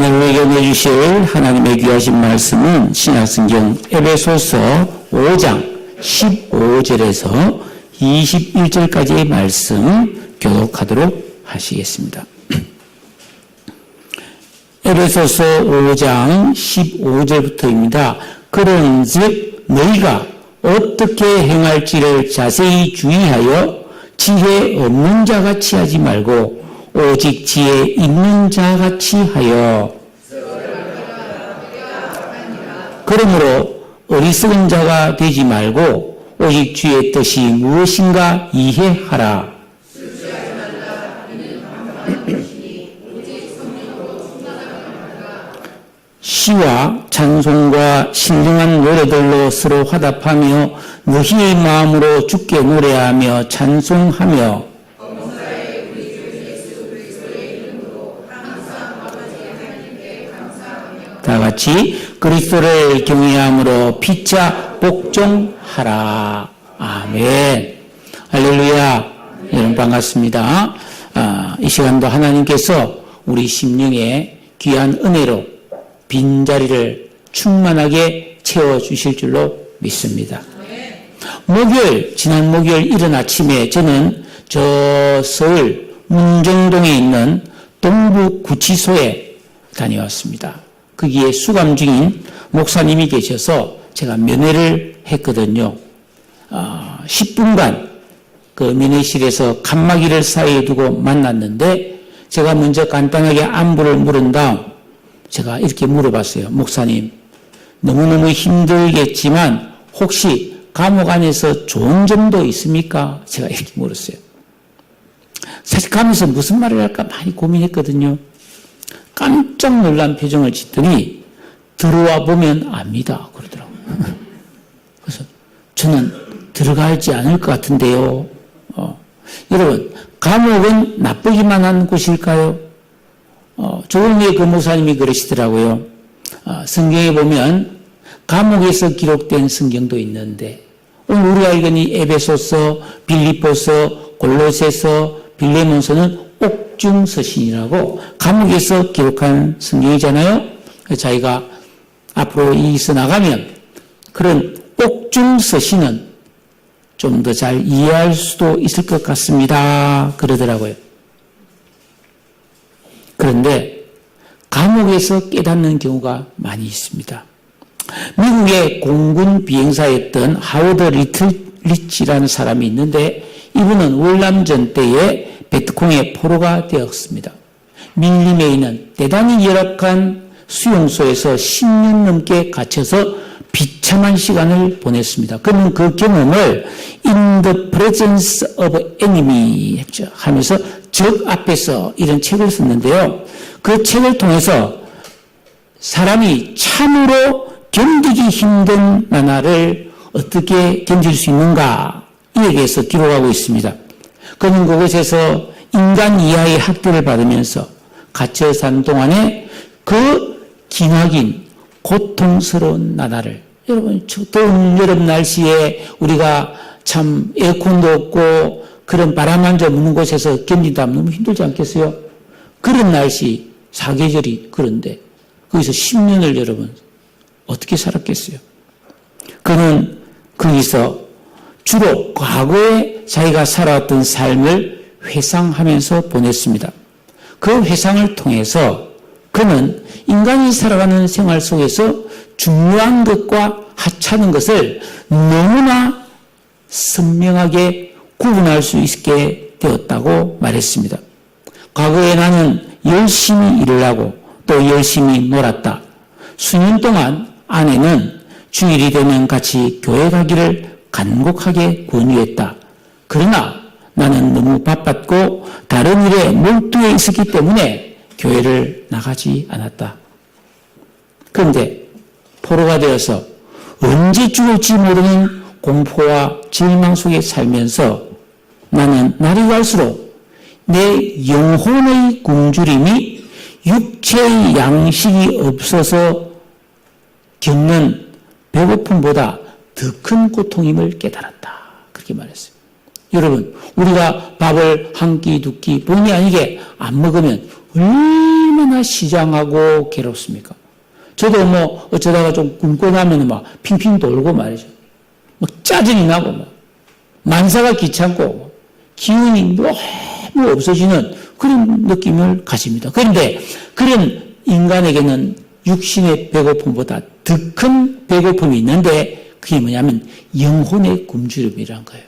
오늘 우리에게 내주실 하나님의 귀하신 말씀은 신약성경 에베소서 5장 15절에서 21절까지의 말씀 교독하도록 하시겠습니다. 에베소서 5장 15절부터입니다. 그런즉 너희가 어떻게 행할지를 자세히 주의하여 지혜 없는 자같이 하지 말고 오직 지혜 있는 자같이 하여 그러므로 어리석은 자가 되지 말고 오직 주의 뜻이 무엇인가 이해하라. 시와 찬송과 신령한 노래들로 서로 화답하며 너희의 마음으로 주께 노래하며 찬송하며 다 같이 그리스도를 경외함으로 피차 복종하라. 아멘. 할렐루야. 여러분 반갑습니다. 이 시간도 하나님께서 우리 심령에 귀한 은혜로 빈자리를 충만하게 채워주실 줄로 믿습니다. 지난 목요일 이른 아침에 저는 저 서울 문정동에 있는 동부구치소에 다녀왔습니다. 거기에 수감 중인 목사님이 계셔서 제가 면회를 했거든요. 10분간 그 면회실에서 칸막이를 사이에 두고 만났는데 제가 먼저 간단하게 안부를 물은 다음 제가 이렇게 물어봤어요. 목사님, 너무너무 힘들겠지만 혹시 감옥 안에서 좋은 점도 있습니까? 제가 이렇게 물었어요. 사실 가면서 무슨 말을 할까 많이 고민했거든요. 깜짝 놀란 표정을 짓더니 들어와 보면 압니다. 그러더라고요. 그래서 저는 들어가지 않을 것 같은데요. 여러분, 감옥은 나쁘기만 한 곳일까요? 조은희 근무사님이 그러시더라고요. 성경에 보면 감옥에서 기록된 성경도 있는데 오늘 우리가 읽은 이 에베소서, 빌립보서, 골로새서, 빌레몬서는 옥중서신이라고 감옥에서 기록한 성경이잖아요. 자기가 앞으로 이서 나가면 그런 옥중서신은 좀 더 잘 이해할 수도 있을 것 같습니다. 그러더라고요. 그런데 감옥에서 깨닫는 경우가 많이 있습니다. 미국의 공군 비행사였던 하워드 리치라는 사람이 있는데 이분은 월남전 때에 베트콩의 포로가 되었습니다. 밀림에 있는 대단히 열악한 수용소에서 10년 넘게 갇혀서 비참한 시간을 보냈습니다. 그는 그 경험을 In the Presence of Enemy 하면서 적 앞에서 이런 책을 썼는데요. 그 책을 통해서 사람이 참으로 견디기 힘든 나날을 어떻게 견딜 수 있는가 이에 대해서 기록하고 있습니다. 그는 그곳에서 인간 이하의 학대를 받으면서 갇혀 산 동안에 그 기나긴 고통스러운 나날을 여러분 더운 여름 날씨에 우리가 참 에어컨도 없고 그런 바람 한 점 없는 곳에서 견딘다면 너무 힘들지 않겠어요? 그런 날씨 사계절이 그런데 거기서 10년을 여러분 어떻게 살았겠어요? 그는 거기서 주로 과거에 자기가 살아왔던 삶을 회상하면서 보냈습니다. 그 회상을 통해서 그는 인간이 살아가는 생활 속에서 중요한 것과 하찮은 것을 너무나 선명하게 구분할 수 있게 되었다고 말했습니다. 과거에 나는 열심히 일을 하고 또 열심히 놀았다. 수년 동안 아내는 주일이 되면 같이 교회 가기를 간곡하게 권유했다. 그러나 나는 너무 바빴고 다른 일에 몰두해 있었기 때문에 교회를 나가지 않았다. 그런데 포로가 되어서 언제 죽을지 모르는 공포와 절망 속에 살면서 나는 날이 갈수록 내 영혼의 굶주림이 육체의 양식이 없어서 겪는 배고픔보다 더 큰 고통임을 깨달았다. 그렇게 말했어요. 여러분, 우리가 밥을 한 끼, 두 끼, 본의 아니게 안 먹으면 얼마나 시장하고 괴롭습니까? 저도 뭐 어쩌다가 좀 굶고 나면 막 핑핑 돌고 말이죠. 막 짜증이 나고 막 만사가 귀찮고 기운이 너무 없어지는 그런 느낌을 가집니다. 그런데 그런 인간에게는 육신의 배고픔보다 더 큰 배고픔이 있는데 그게 뭐냐면 영혼의 굶주림이란 거예요.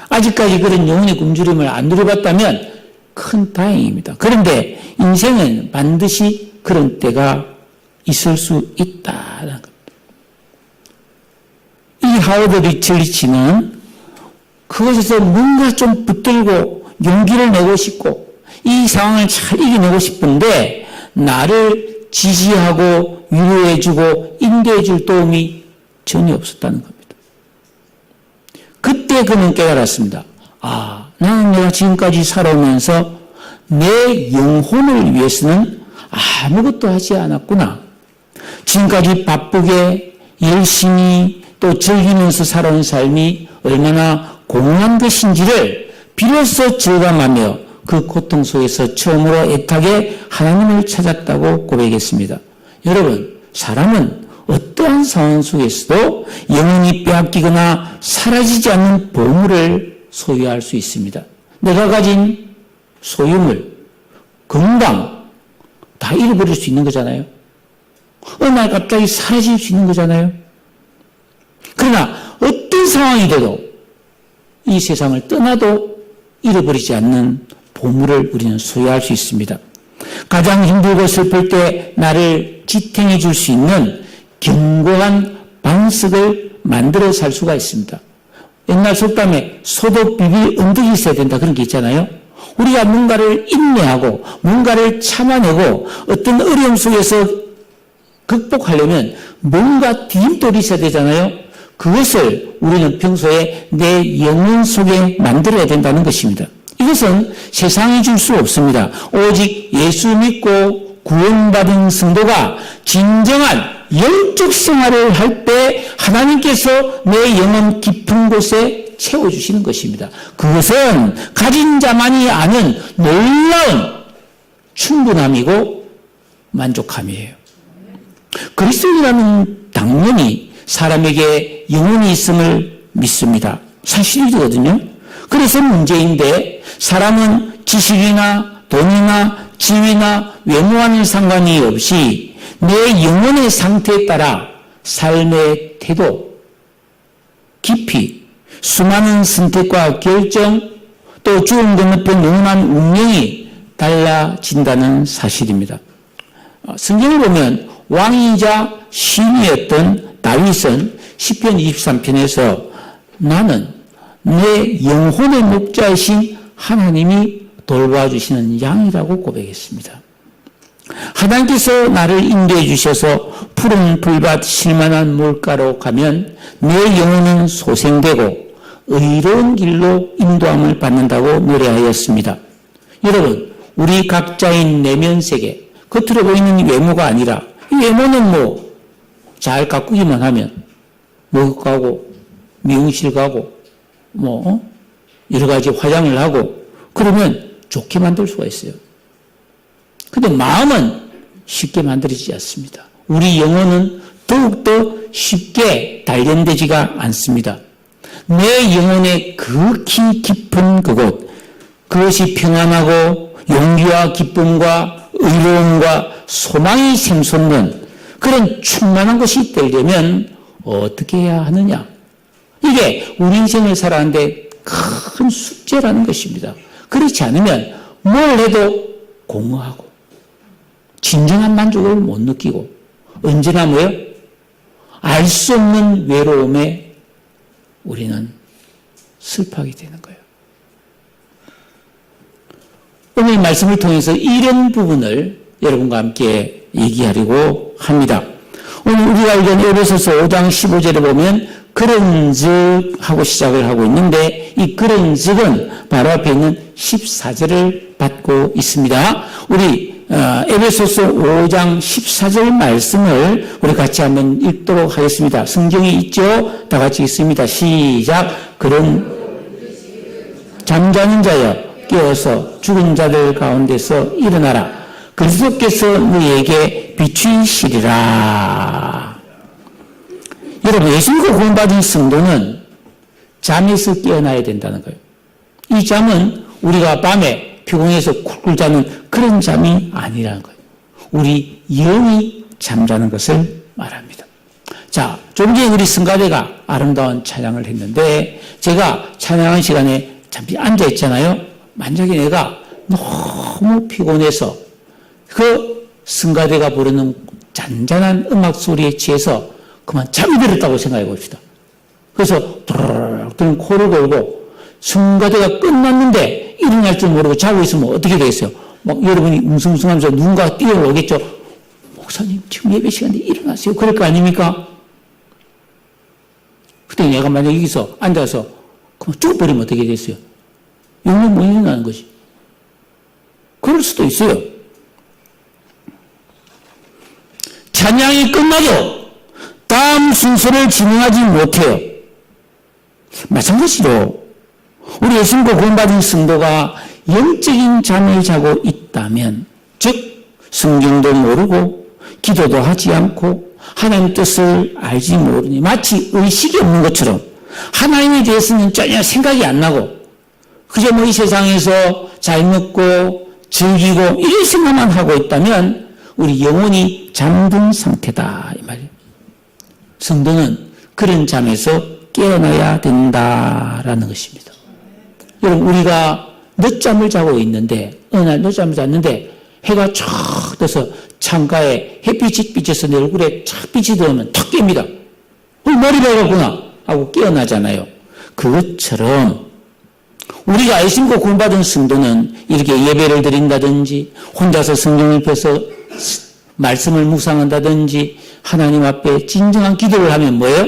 아직까지 그런 영혼의 굶주림을 안 누려봤다면 큰 다행입니다. 그런데 인생은 반드시 그런 때가 있을 수 있다는 겁니다. 이 하워드 리틀리치는 그것에서 뭔가 좀 붙들고 용기를 내고 싶고 이 상황을 잘 이겨내고 싶은데 나를 지지하고 위로해주고 인도해줄 도움이 전혀 없었다는 겁니다. 그때 그는 깨달았습니다. 아, 나는 내가 지금까지 살아오면서 내 영혼을 위해서는 아무것도 하지 않았구나. 지금까지 바쁘게 열심히 또 즐기면서 살아온 삶이 얼마나 공허한 것인지를 비로소 절감하며 그 고통 속에서 처음으로 애타게 하나님을 찾았다고 고백했습니다. 여러분, 사람은 어떠한 상황 속에서도 영혼이 빼앗기거나 사라지지 않는 보물을 소유할 수 있습니다. 내가 가진 소유물, 건강 다 잃어버릴 수 있는 거잖아요. 어느 날 갑자기 사라질 수 있는 거잖아요. 그러나 어떤 상황이 돼도 이 세상을 떠나도 잃어버리지 않는 보물을 우리는 소유할 수 있습니다. 가장 힘들고 슬플 때 나를 지탱해 줄 수 있는 견고한 방석을 만들어 살 수가 있습니다. 옛날 속담에 소도 비비 언덕이 있어야 된다 그런 게 있잖아요. 우리가 뭔가를 인내하고 뭔가를 참아내고 어떤 어려움 속에서 극복하려면 뭔가 디딤돌이 있어야 되잖아요. 그것을 우리는 평소에 내 영혼 속에 만들어야 된다는 것입니다. 이것은 세상이 줄 수 없습니다. 오직 예수 믿고 구원받은 성도가 진정한 영적 생활을 할 때 하나님께서 내 영혼 깊은 곳에 채워주시는 것입니다. 그것은 가진 자만이 아는 놀라운 충분함이고 만족함이에요. 그리스도인이라면 당연히 사람에게 영혼이 있음을 믿습니다. 사실이거든요. 그래서 문제인데 사람은 지식이나 돈이나 지위나 외모와는 상관이 없이 내 영혼의 상태에 따라 삶의 태도, 깊이, 수많은 선택과 결정, 또 죽음 건너편 영원한 운명이 달라진다는 사실입니다. 성경을 보면 왕이자 신이었던 다윗은 시편 23편에서 나는 내 영혼의 목자이신 하나님이 돌봐주시는 양이라고 고백했습니다. 하나님께서 나를 인도해 주셔서 푸른 풀밭 실만한 물가로 가면 내 영혼은 소생되고 의로운 길로 인도함을 받는다고 노래하였습니다. 여러분, 우리 각자의 내면 세계, 겉으로 보이는 외모가 아니라 이 외모는 잘 가꾸기만 하면 목욕 가고 미용실 가고 여러 가지 화장을 하고 그러면 좋게 만들 수가 있어요. 근데 마음은 쉽게 만들어지지 않습니다. 우리 영혼은 더욱더 쉽게 단련되지가 않습니다. 내 영혼의 극히 깊은 그곳, 그것이 평안하고 용기와 기쁨과 의로움과 소망이 샘솟는 그런 충만한 것이 되려면 어떻게 해야 하느냐? 이게 우리 인생을 살아가는데 큰 숙제라는 것입니다. 그렇지 않으면 뭘 해도 공허하고 진정한 만족을 못 느끼고 언제나 알 수 없는 외로움에 우리는 슬퍼하게 되는 거예요. 오늘 말씀을 통해서 이런 부분을 여러분과 함께 얘기하려고 합니다. 오늘 우리가 읽은 에베소서 5장 15절에 보면 그런즉 하고 시작을 하고 있는데 이 그런즉은 바로 앞에 있는 14절을 받고 있습니다. 우리 에베소서 5장 14절 말씀을 우리 같이 한번 읽도록 하겠습니다. 성경이 있죠? 다 같이 읽습니다. 시작. 그런 잠자는 자여 깨어서 죽은 자들 가운데서 일어나라. 그리스도께서 너희에게 비추시리라. 여러분, 예수님과 구원받은 성도는 잠에서 깨어나야 된다는 거예요. 이 잠은 우리가 밤에 피곤해서 쿨쿨 자는 그런 잠이 아니라는 거예요. 우리 영이 잠자는 것을 말합니다. 자, 좀 전에 우리 성가대가 아름다운 찬양을 했는데 제가 찬양하는 시간에 잠시 앉아있잖아요. 만약에 내가 너무 피곤해서 그 성가대가 부르는 잔잔한 음악 소리에 취해서 그만 잠이 들었다고 생각해 봅시다. 그래서 드르륵 코를 골고 성가대가 끝났는데 일어날 줄 모르고 자고 있으면 어떻게 되겠어요? 막 여러분이 웅성웅성하면서 누군가 뛰어오겠죠. 목사님 지금 예배 시간에 일어나세요. 그럴 거 아닙니까? 그때 내가 만약에 여기서 앉아서 그만 쭉 버리면 어떻게 됐어요? 영영 못 일어나는 것이. 그럴 수도 있어요. 찬양이 끝나도 다음 순서를 진행하지 못해요. 마찬가지로 우리 예수님과 구원받은 성도가 영적인 잠을 자고 있다면, 즉 성경도 모르고 기도도 하지 않고 하나님 뜻을 알지 모르니 마치 의식이 없는 것처럼 하나님에 대해서는 전혀 생각이 안 나고 그저 뭐 이 세상에서 잘 먹고 즐기고 이런 생각만 하고 있다면 우리 영혼이 잠든 상태다 이 말이에요. 성도는 그런 잠에서 깨어나야 된다라는 것입니다. 여러분, 우리가 늦잠을 자고 있는데 어느 날 늦잠을 잤는데 해가 쫙 떠서 창가에 햇빛이 비쳐서 내 얼굴에 착 빛이 들어오면 탁 깹니다. 머리 베었구나 하고 깨어나잖아요. 그것처럼 우리가 예수님과 구원받은 성도는 이렇게 예배를 드린다든지 혼자서 성경 옆에서 말씀을 묵상한다든지 하나님 앞에 진정한 기도를 하면 뭐예요?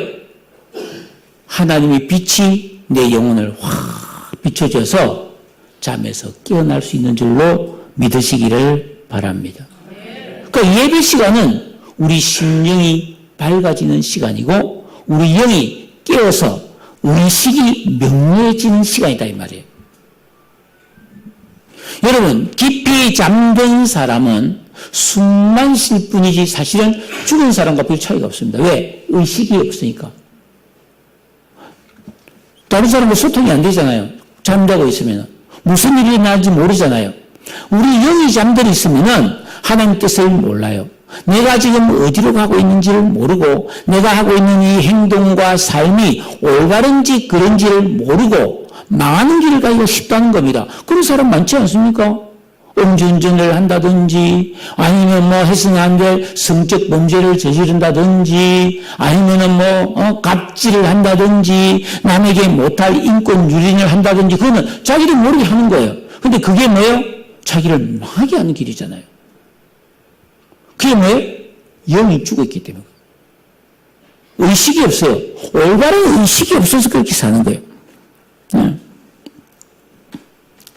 하나님의 빛이 내 영혼을 확 비춰줘서 잠에서 깨어날 수 있는 줄로 믿으시기를 바랍니다. 그러니까 예배 시간은 우리 심령이 밝아지는 시간이고 우리 영이 깨어서 의식이 명료해지는 시간이다 이 말이에요. 여러분, 깊이 잠든 사람은 숨만 쉴 뿐이지 사실은 죽은 사람과 별 차이가 없습니다. 왜? 의식이 없으니까. 다른 사람과 소통이 안 되잖아요. 잠자고 있으면. 무슨 일이 일어날지 모르잖아요. 우리 영이 잠들어 있으면 하나님 뜻을 몰라요. 내가 지금 어디로 가고 있는지를 모르고 내가 하고 있는 이 행동과 삶이 올바른지 그런지를 모르고 망하는 길을 가기가 쉽다는 겁니다. 그런 사람 많지 않습니까? 음주운전을 한다든지 아니면 뭐 해서는 안 될 성적 범죄를 저지른다든지 아니면은 갑질을 한다든지 남에게 못할 인권 유린을 한다든지 그거는 자기를 모르게 하는 거예요. 근데 그게 뭐예요? 자기를 망하게 하는 길이잖아요. 그게 뭐예요? 영이 죽어있기 때문에. 의식이 없어요. 올바른 의식이 없어서 그렇게 사는 거예요.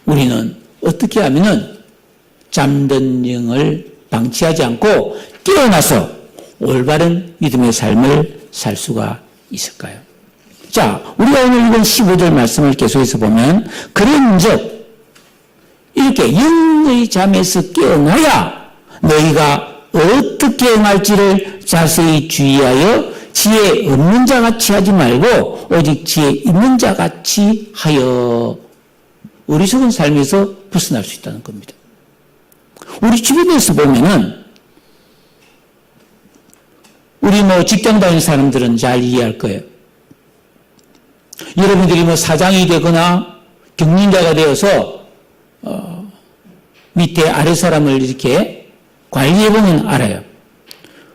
우리는 어떻게 하면은 잠든 영을 방치하지 않고 깨어나서 올바른 믿음의 삶을 살 수가 있을까요? 자, 우리가 오늘 읽은 15절 말씀을 계속해서 보면 그런즉 이렇게 영의 잠에서 깨어나야 너희가 어떻게 행할지를 자세히 주의하여 지혜 없는 자같이 하지 말고 오직 지혜 있는 자같이 하여 어리석은 삶에서 벗어날 수 있다는 겁니다. 우리 주변에서 보면은 우리 직장 다니는 사람들은 잘 이해할 거예요. 여러분들이 사장이 되거나 경륜자가 되어서 밑에 아래 사람을 이렇게 관리해보면 알아요.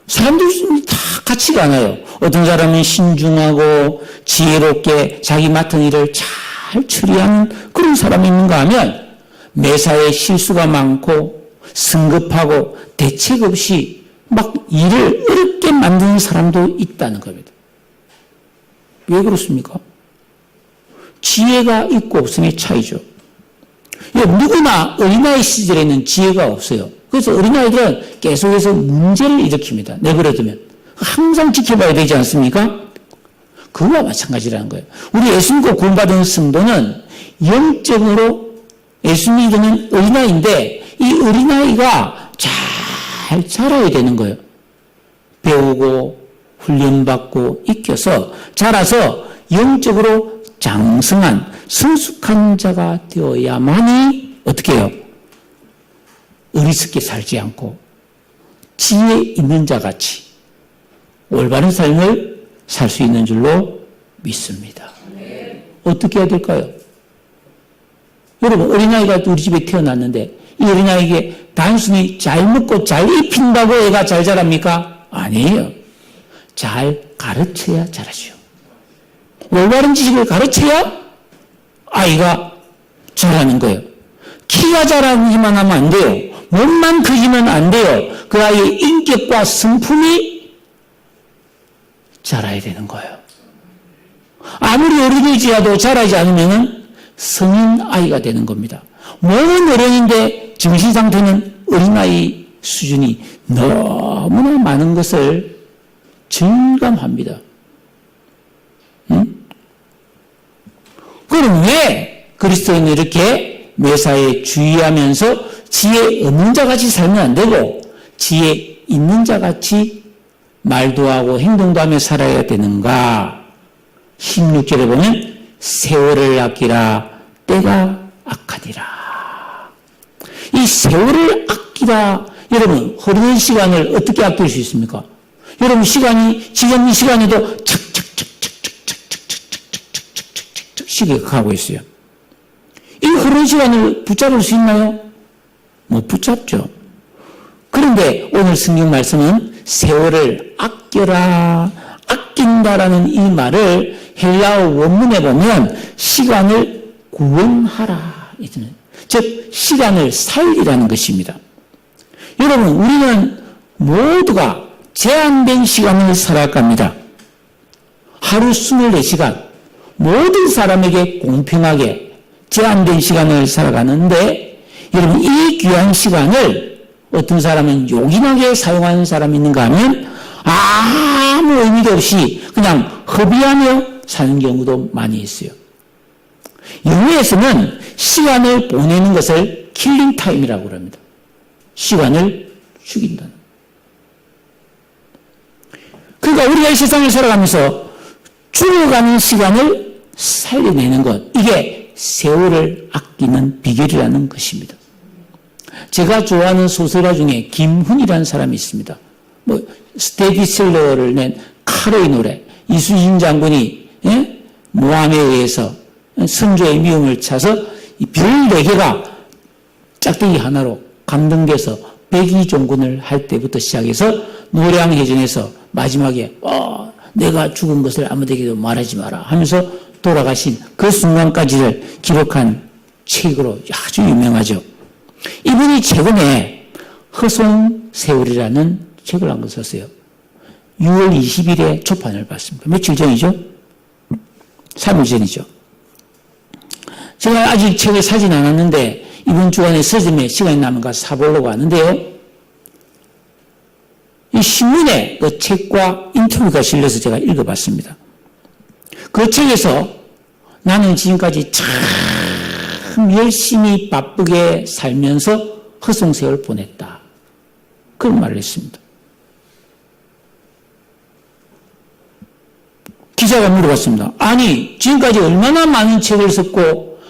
사람들이 다 같이가 않아요. 어떤 사람은 신중하고 지혜롭게 자기 맡은 일을 잘 처리하는 그런 사람이 있는가 하면 매사에 실수가 많고 성급하고 대책 없이 막 일을 어렵게 만드는 사람도 있다는 겁니다. 왜 그렇습니까? 지혜가 있고 없음의 차이죠. 누구나 어린아이 시절에는 지혜가 없어요. 그래서 어린아이들은 계속해서 문제를 일으킵니다. 내버려두면. 항상 지켜봐야 되지 않습니까? 그거와 마찬가지라는 거예요. 우리 예수 믿고 구원받은 성도는 영적으로 예수 믿는 어린아이인데 이 어린아이가 잘 자라야 되는 거예요. 배우고 훈련받고 익혀서 자라서 영적으로 장성한 성숙한 자가 되어야만이 어떻게 해요? 어리석게 살지 않고 지혜 있는 자같이 올바른 삶을 살 수 있는 줄로 믿습니다. 어떻게 해야 될까요? 여러분, 어린아이가 우리 집에 태어났는데 이 어린아이에게 단순히 잘 먹고 잘 입힌다고 애가 잘 자랍니까? 아니에요. 잘 가르쳐야 자라죠. 올바른 지식을 가르쳐야 아이가 자라는 거예요. 키가 자라기만 하면 안 돼요. 몸만 크지면 안 돼요. 그 아이의 인격과 성품이 자라야 되는 거예요. 아무리 어린이지라도 자라지 않으면 성인 아이가 되는 겁니다. 몸은 어른인데 정신 상태는 어린아이 수준이 너무나 많은 것을 절감합니다. 그럼 왜 그리스도인은 이렇게 매사에 주의하면서 지혜 없는 자같이 살면 안 되고 지혜 있는 자같이 말도 하고 행동도 하며 살아야 되는가? 16절에 보면 세월을 아끼라 때가 악하니라. 이 세월을 아끼라, 여러분 흐르는 시간을 어떻게 아낄 수 있습니까? 여러분 시간이 지금 이 시간에도 착착착착착착착착착착착착착착 시계가 가고 있어요. 이 흐르는 시간을 붙잡을 수 있나요? 못 붙잡죠. 그런데 오늘 성경 말씀은 세월을 아껴라, 아낀다라는 이 말을 헬라어 원문에 보면 시간을 구원하라, 즉 시간을 살리라는 것입니다. 여러분, 우리는 모두가 제한된 시간을 살아갑니다. 하루 24시간 모든 사람에게 공평하게 제한된 시간을 살아가는데 여러분, 이 귀한 시간을 어떤 사람은 요긴하게 사용하는 사람이 있는가 하면 아무 의미도 없이 그냥 허비하며 사는 경우도 많이 있어요. 영어에서는 시간을 보내는 것을 킬링 타임이라고 합니다. 시간을 죽인다는. 그러니까 우리가 이 세상을 살아가면서 죽어가는 시간을 살려내는 것, 이게 세월을 아끼는 비결이라는 것입니다. 제가 좋아하는 소설가 중에 김훈이라는 사람이 있습니다. 스테디셀러를 낸 카로의 노래, 이순신 장군이 모함에 의해서 선조의 미움을 차서 별 4개가 짝대기 하나로 감동돼서 백의종군을 할 때부터 시작해서 노량해전에서 마지막에 내가 죽은 것을 아무데게도 말하지 마라 하면서 돌아가신 그 순간까지를 기록한 책으로 아주 유명하죠. 이분이 최근에 허송세월이라는 책을 한 권 썼어요. 6월 20일에 초판을 받습니다. 며칠 전이죠? 3일 전이죠. 제가 아직 책을 사진 않았는데 이번 주간에 서점에 시간이 나면 가서 사보려고 하는데요. 이 신문에 그 책과 인터뷰가 실려서 제가 읽어봤습니다. 그 책에서 나는 지금까지 참 열심히 바쁘게 살면서 허송세월 보냈다. 그런 말을 했습니다. 기자가 물어봤습니다. 아니, 지금까지 얼마나 많은 책을 썼고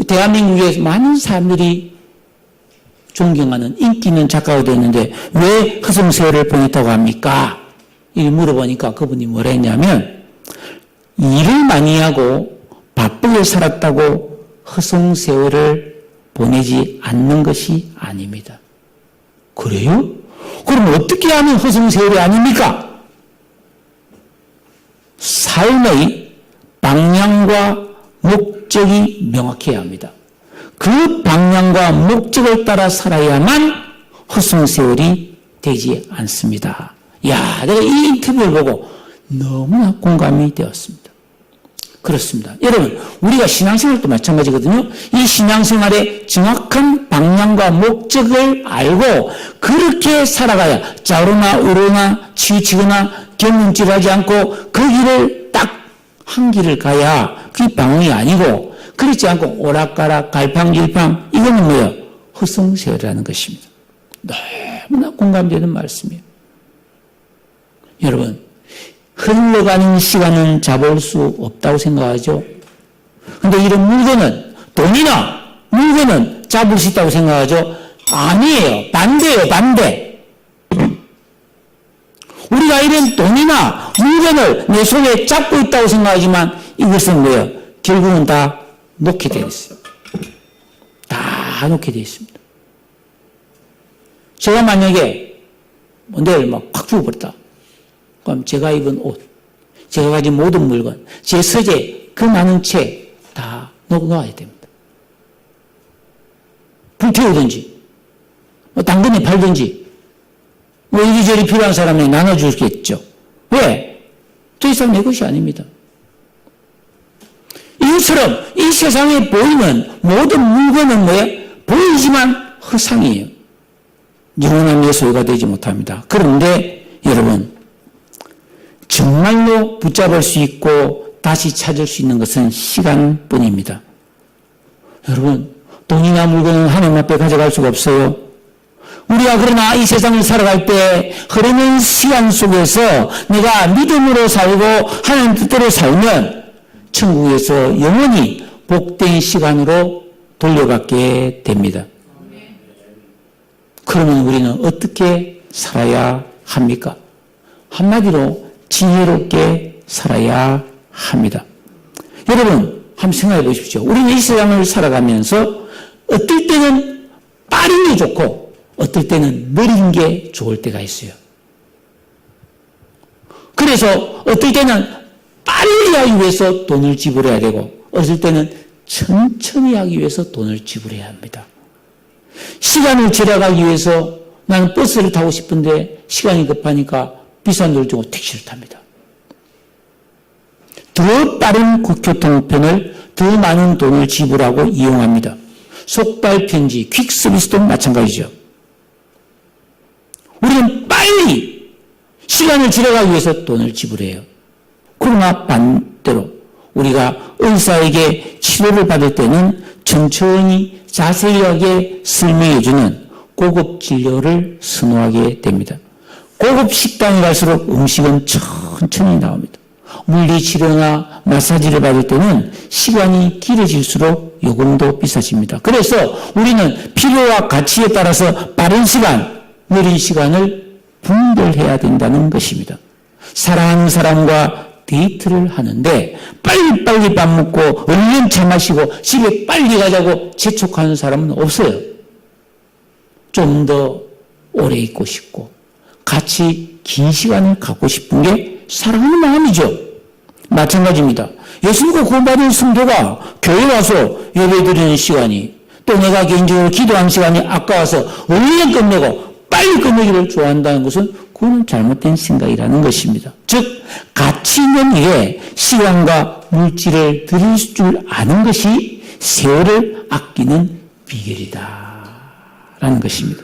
대한민국에서 많은 사람들이 존경하는 인기 있는 작가가 됐는데 왜 허송세월을 보냈다고 합니까? 이렇게 물어보니까 그분이 뭐라 했냐면 일을 많이 하고 바쁘게 살았다고 허송세월을 보내지 않는 것이 아닙니다. 그래요? 그럼 어떻게 하면 허송세월이 아닙니까? 삶의 방향과 목적이 명확해야 합니다. 그 방향과 목적을 따라 살아야만 허송세월이 되지 않습니다. 야, 내가 이 인터뷰를 보고 너무나 공감이 되었습니다. 그렇습니다. 여러분, 우리가 신앙생활도 마찬가지거든요. 이 신앙생활의 정확한 방향과 목적을 알고 그렇게 살아가야 좌우로나 우로나 치우치거나 경륜질하지 않고 그 길을 딱 한 길을 가야 그게 방황이 아니고 그렇지 않고 오락가락 갈팡질팡 이거는 뭐예요? 허송세월이라는 것입니다. 너무나 공감되는 말씀이에요. 여러분, 흘러가는 시간은 잡을 수 없다고 생각하죠? 근데 이런 물건은, 돈이나 물건은 잡을 수 있다고 생각하죠? 아니에요. 반대예요, 반대. 우리가 이런 돈이나 물건을 내 손에 잡고 있다고 생각하지만 이것은 뭐예요? 결국은 다 놓게 되어 있어요. 다 놓게 되어 있습니다. 제가 만약에 내일 막 확 죽어버렸다. 그럼 제가 입은 옷, 제가 가진 모든 물건, 제 서재, 그 많은 책 다 놓아야 됩니다. 불태우든지, 당근에 팔든지, 이리저리 필요한 사람에게 나눠주겠죠. 왜? 더 이상 내 것이 아닙니다. 이것처럼 이 세상에 보이는 모든 물건은 뭐예요? 보이지만 허상이에요. 영원한 내 소유가 되지 못합니다. 그런데 여러분, 정말로 붙잡을 수 있고 다시 찾을 수 있는 것은 시간뿐입니다. 여러분, 돈이나 물건은 하나님 앞에 가져갈 수가 없어요. 우리가 그러나 이 세상을 살아갈 때 흐르는 시간 속에서 내가 믿음으로 살고 하나님 뜻대로 살면 천국에서 영원히 복된 시간으로 돌려받게 됩니다. 그러면 우리는 어떻게 살아야 합니까? 한마디로 지혜롭게 살아야 합니다. 여러분, 한번 생각해 보십시오. 우리는 이 세상을 살아가면서 어떨 때는 빠른 게 좋고 어떨 때는 느린 게 좋을 때가 있어요. 그래서 어떨 때는 빨리 하기 위해서 돈을 지불해야 되고 어떨 때는 천천히 하기 위해서 돈을 지불해야 합니다. 시간을 절약하기 위해서 나는 버스를 타고 싶은데 시간이 급하니까 비싼 돈을 주고 택시를 탑니다. 더 빠른 교통편을 더 많은 돈을 지불하고 이용합니다. 속발편지, 퀵서비스도 마찬가지죠. 우리는 빨리 시간을 절약하기 위해서 돈을 지불해요. 그러나 반대로 우리가 의사에게 치료를 받을 때는 천천히 자세하게 설명해주는 고급 진료를 선호하게 됩니다. 고급 식당에 갈수록 음식은 천천히 나옵니다. 물리치료나 마사지를 받을 때는 시간이 길어질수록 요금도 비싸집니다. 그래서 우리는 필요와 가치에 따라서 빠른 시간, 느린 시간을 분별해야 된다는 것입니다. 사랑하는 사람과 데이트를 하는데 빨리빨리 밥 먹고 얼른 차 마시고 집에 빨리 가자고 재촉하는 사람은 없어요. 좀 더 오래 있고 싶고 같이 긴 시간을 갖고 싶은 게 사랑하는 마음이죠. 마찬가지입니다. 예수님과 구원받은 성도가 교회 와서 예배드리는 시간이 또 내가 개인적으로 기도하는 시간이 아까워서 얼른 끝내고 빨리 끝내기를 좋아한다는 것은 그건 잘못된 생각이라는 것입니다. 즉 가치 있는 일에 시간과 물질을 들일 줄 아는 것이 세월을 아끼는 비결이다라는 것입니다.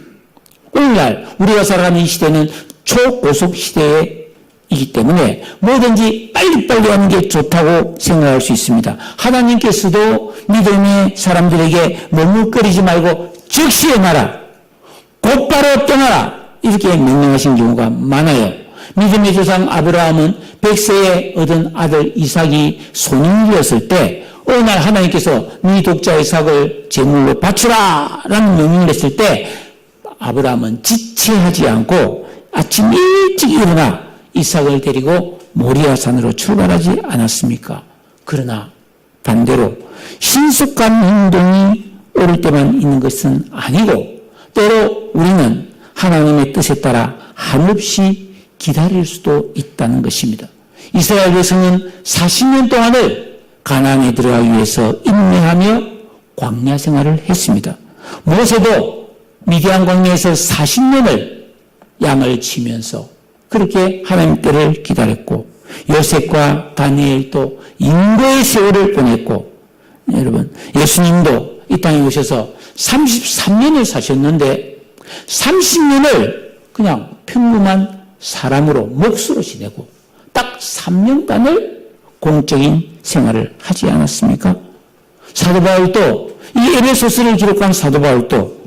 오늘날 우리가 살아가는 이 시대는 초고속 시대이기 때문에 뭐든지 빨리빨리 하는 게 좋다고 생각할 수 있습니다. 하나님께서도 믿음의 사람들에게 머뭇거리지 말고 즉시 행하라, 곧바로 떠나라 이렇게 명령하신 경우가 많아요. 믿음의 조상 아브라함은 100세에 얻은 아들 이삭이 소년이었을 때 어느 날 하나님께서 네 독자 이삭을 제물로 바치라 라는 명령을 했을 때 아브라함은 지체하지 않고 아침 일찍 일어나 이삭을 데리고 모리아산으로 출발하지 않았습니까? 그러나 반대로 신속한 행동이 옳을 때만 있는 것은 아니고 때로 우리는 하나님의 뜻에 따라 한없이 기다릴 수도 있다는 것입니다. 이스라엘 백성은 40년 동안을 가나안에 들어가기 위해서 인내하며 광야 생활을 했습니다. 모세도 미디안 광야에서 40년을 양을 치면서 그렇게 하나님 때를 기다렸고 요셉과 다니엘도 인고의 세월을 보냈고, 여러분, 예수님도 이 땅에 오셔서 33년을 사셨는데 30년을 그냥 평범한 사람으로 몫으로 지내고 딱 3년간을 공적인 생활을 하지 않았습니까? 사도 바울도, 이 에베소서를 기록한 사도 바울도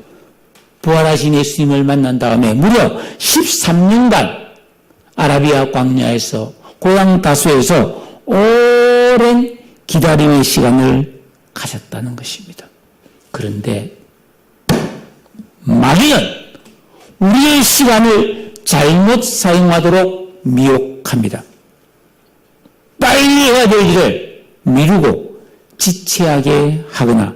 부활하신 예수님을 만난 다음에 무려 13년간 아라비아 광야에서 고향 다소에서 오랜 기다림의 시간을 가졌다는 것입니다. 그런데 마귀는 우리의 시간을 잘못 사용하도록 미혹합니다. 빨리 해야 될 일을 미루고 지체하게 하거나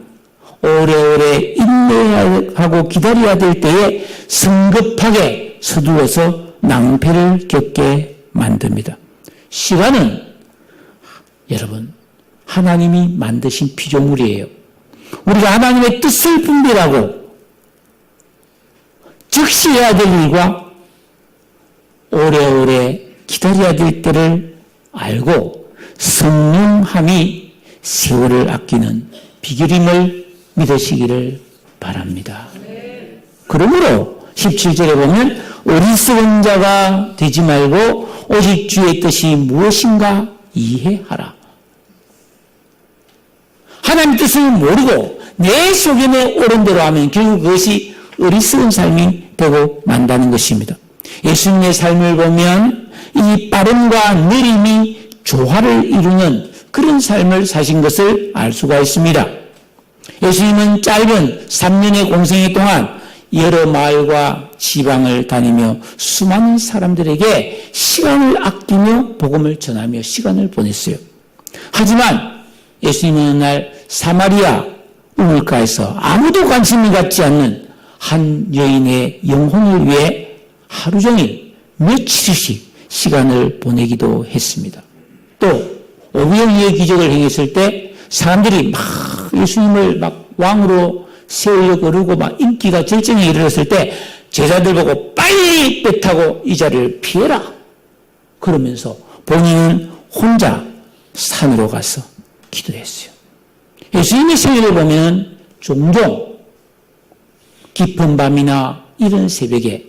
오래오래 인내하고 기다려야 될 때에 성급하게 서둘러서 낭패를 겪게 만듭니다. 시간은 여러분 하나님이 만드신 피조물이에요. 우리가 하나님의 뜻을 분별하고 즉시 해야 될 일과 오래오래 기다려야 될 때를 알고 성령함이 세월을 아끼는 비결임을 믿으시기를 바랍니다. 그러므로 17절에 보면 어리석은 자가 되지 말고 오직 주의 뜻이 무엇인가 이해하라. 하나님 뜻을 모르고 내 속임에 옳은 대로 하면 결국 그것이 어리석은 삶이 되고 만다는 것입니다. 예수님의 삶을 보면 이 빠름과 느림이 조화를 이루는 그런 삶을 사신 것을 알 수가 있습니다. 예수님은 짧은 3년의 공생애 동안 여러 마을과 지방을 다니며 수많은 사람들에게 시간을 아끼며 복음을 전하며 시간을 보냈어요. 하지만 예수님은 어느 날 사마리아 우물가에서 아무도 관심이 갖지 않는 한 여인의 영혼을 위해 하루 종일 며칠씩 시간을 보내기도 했습니다. 또 오병이어의 기적을 행했을 때 사람들이 막 예수님을 막 왕으로 세우려고 그러고 막 인기가 절정에 이르렀을 때 제자들 보고 빨리 배 타고 이 자리를 피해라 그러면서 본인은 혼자 산으로 가서 기도했어요. 예수님의 생애를 보면 종종 깊은 밤이나 이른 새벽에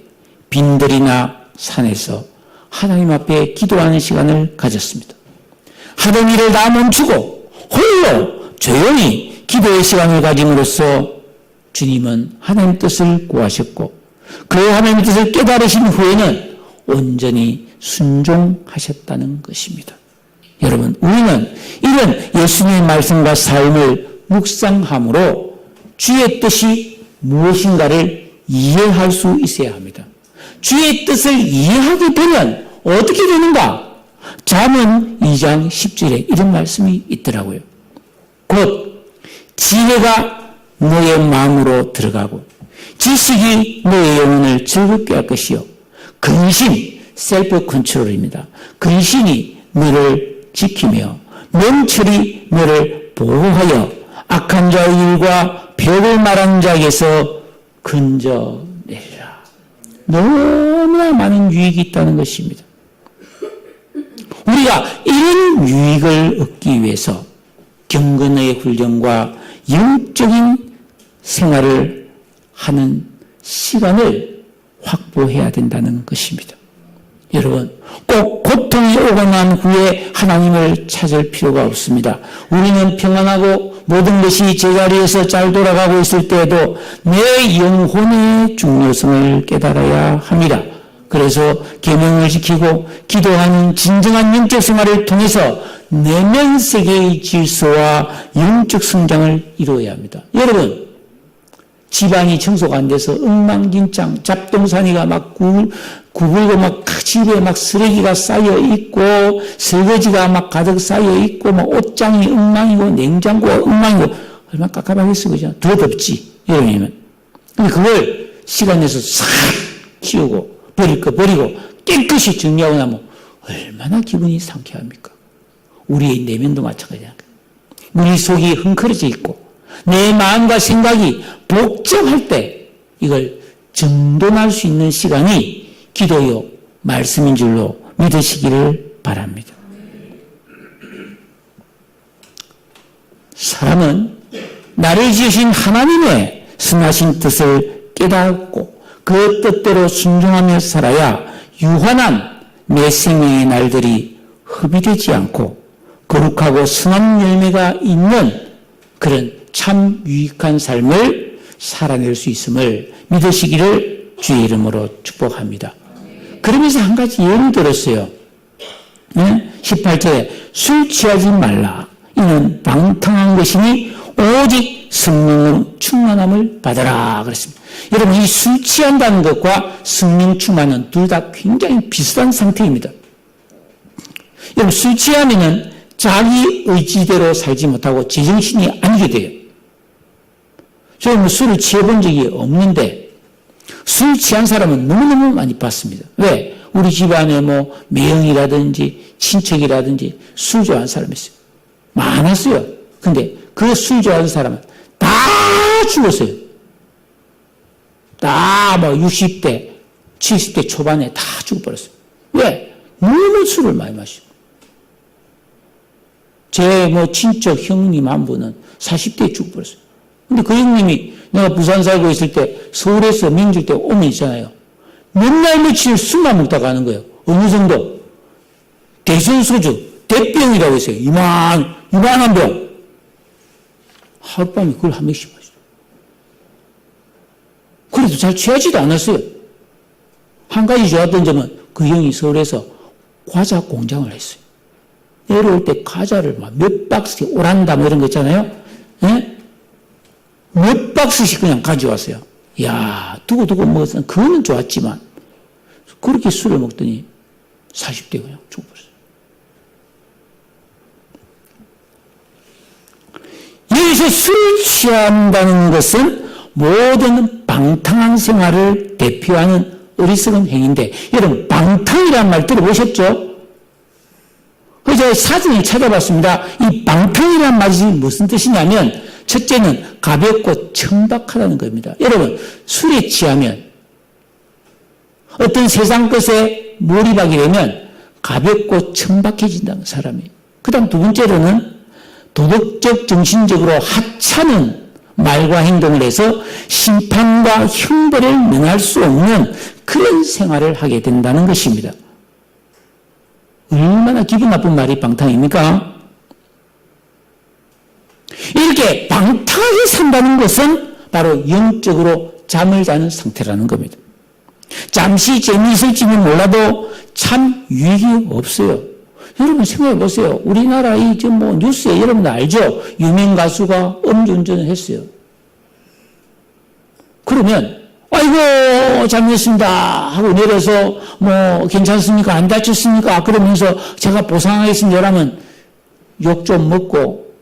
빈들이나 산에서 하나님 앞에 기도하는 시간을 가졌습니다. 하던 일을 다 멈추고 홀로 조용히 기도의 시간을 가짐으로써 주님은 하나님 뜻을 구하셨고 그 하나님 뜻을 깨달으신 후에는 온전히 순종하셨다는 것입니다. 여러분, 우리는 이런 예수님의 말씀과 삶을 묵상함으로 주의 뜻이 무엇인가를 이해할 수 있어야 합니다. 주의 뜻을 이해하게 되면 어떻게 되는가? 잠언 2장 10절에 이런 말씀이 있더라고요. 곧 지혜가 너의 마음으로 들어가고 지식이 너의 영혼을 즐겁게 할 것이요. 근신, 셀프 컨트롤입니다. 근신이 너를 지키며 명철이 너를 보호하여 악한 자의 일과 벽을 말하는 자에게서 건져내리라. 너무나 많은 유익이 있다는 것입니다. 우리가 이런 유익을 얻기 위해서 경건의 훈련과 영적인 생활을 하는 시간을 확보해야 된다는 것입니다. 여러분, 꼭 고통이 오고 난 후에 하나님을 찾을 필요가 없습니다. 우리는 평안하고 모든 것이 제자리에서 잘 돌아가고 있을 때에도 내 영혼의 중요성을 깨달아야 합니다. 그래서 계명을 지키고 기도하는 진정한 영적 생활을 통해서 내면 세계의 질서와 영적 성장을 이루어야 합니다. 여러분, 집안이 청소가 안 돼서 엉망진창, 잡동사니가 막 구불고 막 집에 막 쓰레기가 쌓여 있고 설거지가 막 가득 쌓여 있고 막 옷장이 엉망이고 냉장고가 엉망이고 얼마나 깝깝하겠어, 그죠? 더 덥지, 여름이면. 근데 그걸 시간 내서 싹 치우고 버릴 거 버리고 깨끗이 정리하고 나면 얼마나 기분이 상쾌합니까? 우리의 내면도 마찬가지야. 우리 속이 흥크러져 있고 내 마음과 생각이 복잡할 때 이걸 정돈할 수 있는 시간이 기도요 말씀인 줄로 믿으시기를 바랍니다. 사람은 나를 지으신 하나님의 선하신 뜻을 깨닫고 그 뜻대로 순종하며 살아야 유한한 내 생명의 날들이 흡입되지 않고 거룩하고 선한 열매가 있는 그런 참 유익한 삶을 살아낼 수 있음을 믿으시기를 주의 이름으로 축복합니다. 그러면서 한 가지 예를 들었어요. 18절에 술 취하지 말라. 이는 방탕한 것이니 오직 성령으로 충만함을 받아라 그랬습니다. 여러분, 이 술 취한다는 것과 성령 충만은 둘 다 굉장히 비슷한 상태입니다. 여러분, 술 취하면은 자기 의지대로 살지 못하고 제정신이 아니게 돼요. 저는 술을 취해본 적이 없는데 술 취한 사람은 너무너무 많이 봤습니다. 왜? 우리 집안에 매형이라든지 친척이라든지 술 좋아하는 사람이 있어요. 많았어요. 근데 그 술 좋아하는 사람은 다 죽었어요. 다 60대, 70대 초반에 다 죽어버렸어요. 왜? 너무 술을 많이 마시고. 제 친척 형님 한 분은 40대에 죽어버렸어요. 근데 그 형님이 내가 부산 살고 있을 때 서울에서 명절 때 오면 있잖아요. 몇날 며칠 술만 먹다 가는 거예요. 어느 정도? 대선 소주, 대병이라고 했어요. 이만한 병. 하룻밤에 그걸 한 병씩 마셨어요. 그래도 잘 취하지도 않았어요. 한 가지 좋았던 점은 그 형이 서울에서 과자 공장을 했어요. 내려올 때 과자를 몇 박스씩, 오란다 이런 거 있잖아요. 네? 몇 박스씩 그냥 가져왔어요. 야, 두고 먹었으면 그거는 좋았지만 그렇게 술을 먹더니 40대 그냥 죽어버렸어요. 여기서 술 취한다는 것은 모든 방탕한 생활을 대표하는 어리석은 행위인데, 여러분, 방탕이라는 말 들어보셨죠? 그래서 사전을 찾아봤습니다. 이 방탕이라는 말이 무슨 뜻이냐면, 첫째는 가볍고 천박하다는 겁니다. 여러분, 술에 취하면 어떤 세상 것에 몰입하게 되면 가볍고 천박해진다는 사람이. 그 다음 두 번째로는 도덕적, 정신적으로 하찮은 말과 행동을 해서 심판과 형벌을 면할 수 없는 그런 생활을 하게 된다는 것입니다. 얼마나 기분 나쁜 말이 방탕입니까? 이렇게 방탕하게 산다는 것은 바로 영적으로 잠을 자는 상태라는 겁니다. 잠시 재미있을지는 몰라도 참 유익이 없어요. 여러분 생각해 보세요. 우리나라 뉴스에 여러분 알죠? 유명 가수가 음주운전을 했어요. 그러면 아이고 잘못했습니다 하고 내려서 괜찮습니까? 안 다쳤습니까? 그러면서 제가 보상하겠습니다. 이러면 욕 좀 먹고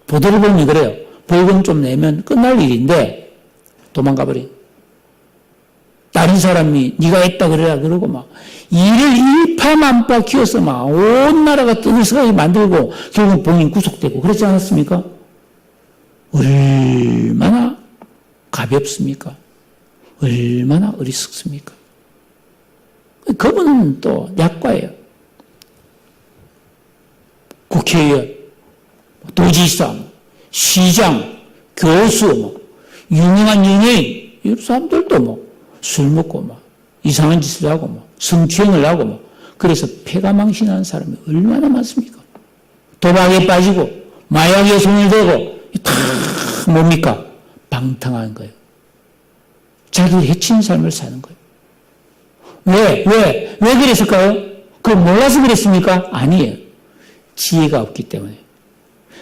보도를 보니 그래요. 벌금 좀 내면 끝날 일인데 도망가 버려요. 다른 사람이 네가 했다 그래라 그러고 일을 일파만파 키워서 온 나라가 떠들썩하게 만들고 결국 본인 구속되고 그렇지 않았습니까? 얼마나 가볍습니까? 얼마나 어리석습니까? 그분은 또 약과예요. 국회의원, 도지사, 시장, 교수, 유명한 연예인, 이런 사람들도 술 먹고 이상한 짓을 하고 성추행을 하고 그래서 폐가 망신하는 사람이 얼마나 많습니까? 도박에 빠지고 마약에 손을 대고 다 뭡니까? 방탕한 거예요. 자기를 해치는 삶을 사는 거예요. 왜 그랬을까요? 그걸 몰라서 그랬습니까? 아니에요. 지혜가 없기 때문에.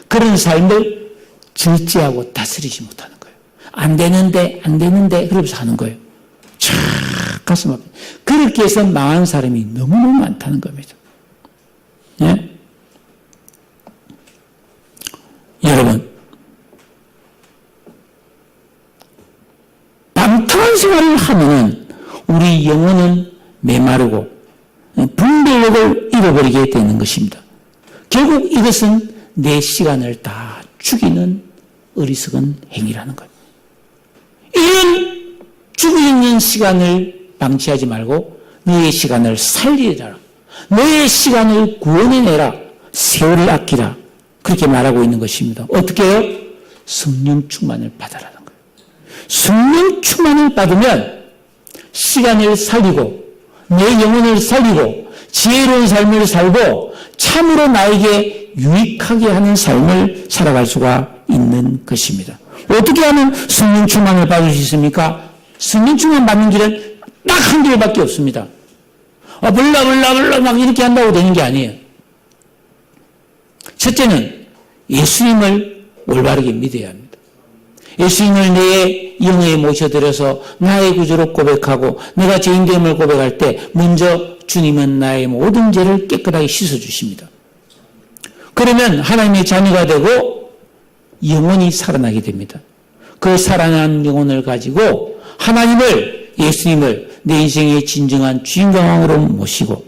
그런 삶을 절제하고 다스리지 못하는 거예요. 안 되는데 그러면서 하는 거예요. 촥 가슴 아파. 그렇게 해서 망한 사람이 너무너무 많다는 겁니다. 예? 여러분, 방탕한 생활을 하면 우리 영혼은 메마르고 분별력을 잃어버리게 되는 것입니다. 결국 이것은 내 시간을 다 죽이는 어리석은 행위라는 겁니다. 이런 죽이는 시간을 방치하지 말고 너의 시간을 살리라. 너의 시간을 구원해내라. 세월을 아끼라. 그렇게 말하고 있는 것입니다. 어떻게 해요? 성령 충만을 받아라는 거예요. 성령 충만을 받으면 시간을 살리고 내 영혼을 살리고 지혜로운 삶을 살고 참으로 나에게 유익하게 하는 삶을 살아갈 수가 있는 것입니다. 어떻게 하면 성령 충만을 받을 수 있습니까? 성령 충만 받는 길은 딱 한 길밖에 없습니다. 불러 막 이렇게 한다고 되는 게 아니에요. 첫째는 예수님을 올바르게 믿어야 합니다. 예수님을 내 영에 모셔들여서 나의 구주로 고백하고 내가 죄인됨을 고백할 때 먼저 주님은 나의 모든 죄를 깨끗하게 씻어주십니다. 그러면 하나님의 자녀가 되고 영혼이 살아나게 됩니다. 그 살아난 영혼을 가지고 하나님을, 예수님을 내 인생의 진정한 주인공으로 모시고